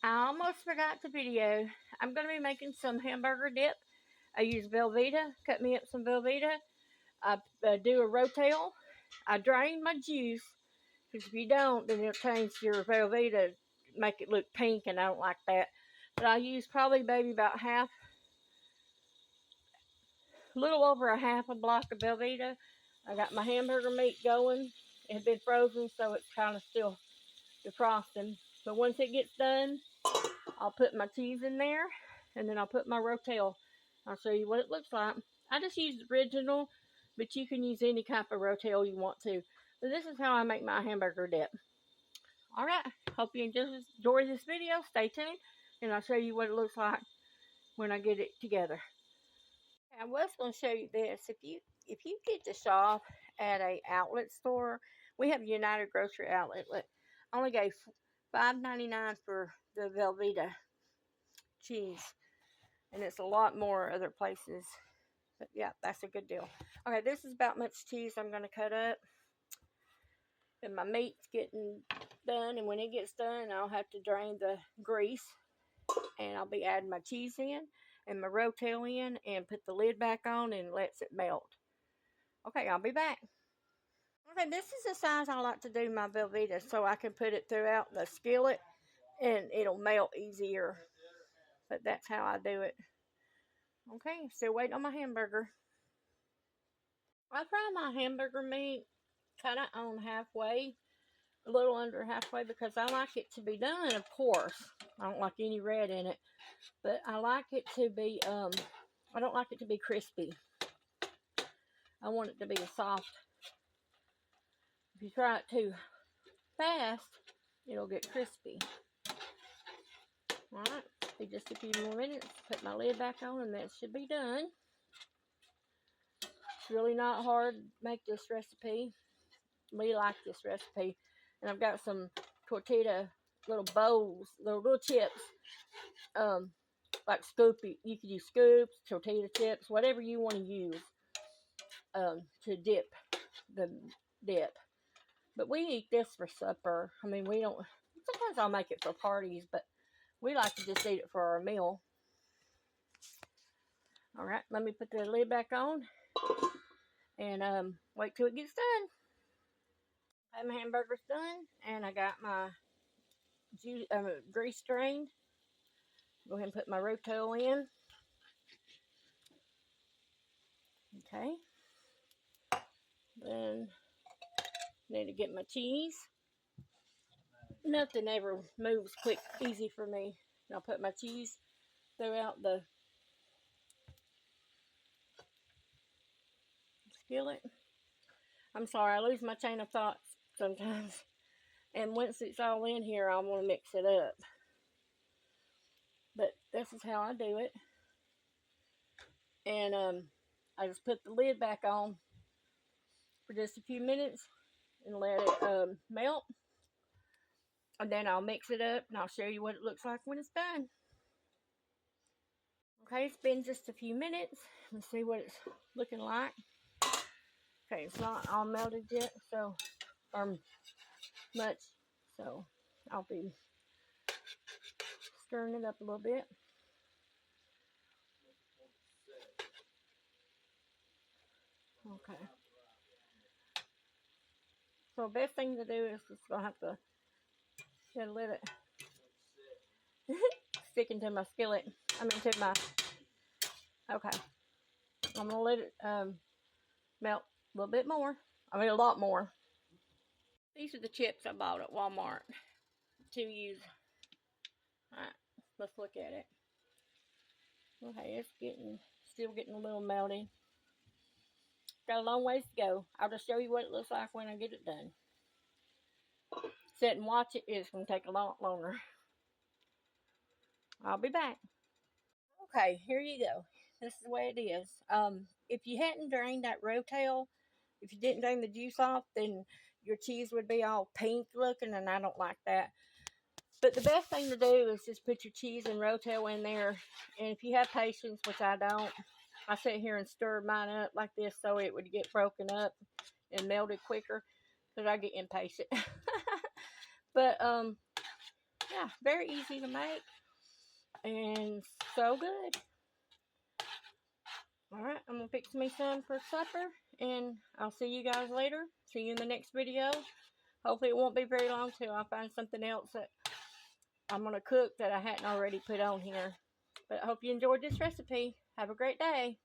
I almost forgot the video. I'm going to be making some hamburger dip. I use Velveeta. Cut me up some Velveeta. I do a rotel. I drain my juice, because if you don't, then it'll change your Velveeta, make it look pink, and I don't like that. But I use probably maybe about a little over a half a block of Velveeta. I got my hamburger meat going. It had been frozen, so it's kind of still defrosting. But once it gets done, I'll put my cheese in there, and then I'll put my rotel. I'll show you what it looks like. I just use the original, but you can use any type of rotel you want to. But this is how I make my hamburger dip. Alright, hope you enjoy this video. Stay tuned, and I'll show you what it looks like when I get it together. I was going to show you this. If you get to shop at a outlet store, we have United Grocery Outlet. I only gave $5.99 for the Velveeta cheese, and it's a lot more other places. But yeah, that's a good deal. Okay, this is about much cheese I'm going to cut up. And my meat's getting done, and when it gets done, I'll have to drain the grease, and I'll be adding my cheese in and my rotel in, and put the lid back on and lets it melt. Okay, I'll be back. Okay, this is the size I like to do my Velveeta, so I can put it throughout the skillet and it'll melt easier. But that's how I do it. Okay, still waiting on my hamburger. I fry my hamburger meat kind of on halfway, a little under halfway, because I like it to be done, of course. I don't like any red in it, but I like it to be, I don't like it to be crispy. I want it to be soft. If you try it too fast, it'll get crispy. Alright, be just a few more minutes. Put my lid back on, and that should be done. It's really not hard to make this recipe. We like this recipe. And I've got some tortilla little bowls, little chips. Like scoopy. You could use scoops, tortilla chips, whatever you want to use to dip the dip. But we eat this for supper. I mean, we don't. Sometimes I'll make it for parties, but we like to just eat it for our meal. Alright, let me put the lid back on and wait till it gets done. I have my hamburgers done, and I got my grease drained. Go ahead and put my rotel in. Okay. Then need to get my cheese. Nothing ever moves easy for me. And I'll put my cheese throughout the skillet. I'm sorry, I lose my chain of thought sometimes. And once it's all in here, I want to mix it up. But this is how I do it. And I just put the lid back on for just a few minutes and let it melt. And then I'll mix it up, and I'll show you what it looks like when it's done. Okay, it's been just a few minutes. Let's see what it's looking like. Okay, it's not all melted yet, so, or much, so I'll be stirring it up a little bit. Okay. So the best thing to do is just gonna have to let it stick into my skillet. To my. Okay. I'm gonna let it melt a little bit more. A lot more. These are the chips I bought at Walmart to use. Alright, let's look at it. Okay, it's still getting a little melty. Got a long ways to go. I'll just show you what it looks like when I get it done. Sit and watch it. It's going to take a lot longer. I'll be back. Okay, here you go. This is the way it is. If you hadn't drained that rotel, if you didn't drain the juice off, then your cheese would be all pink looking, and I don't like that. But the best thing to do is just put your cheese and rotel in there. And if you have patience, which I don't, I sit here and stir mine up like this so it would get broken up and melted quicker, because I get impatient. But Yeah, very easy to make and so good. Alright, I'm going to fix me some for supper, and I'll see you guys later. See you in the next video. Hopefully it won't be very long till I find something else that I'm going to cook that I hadn't already put on here. But I hope you enjoyed this recipe. Have a great day.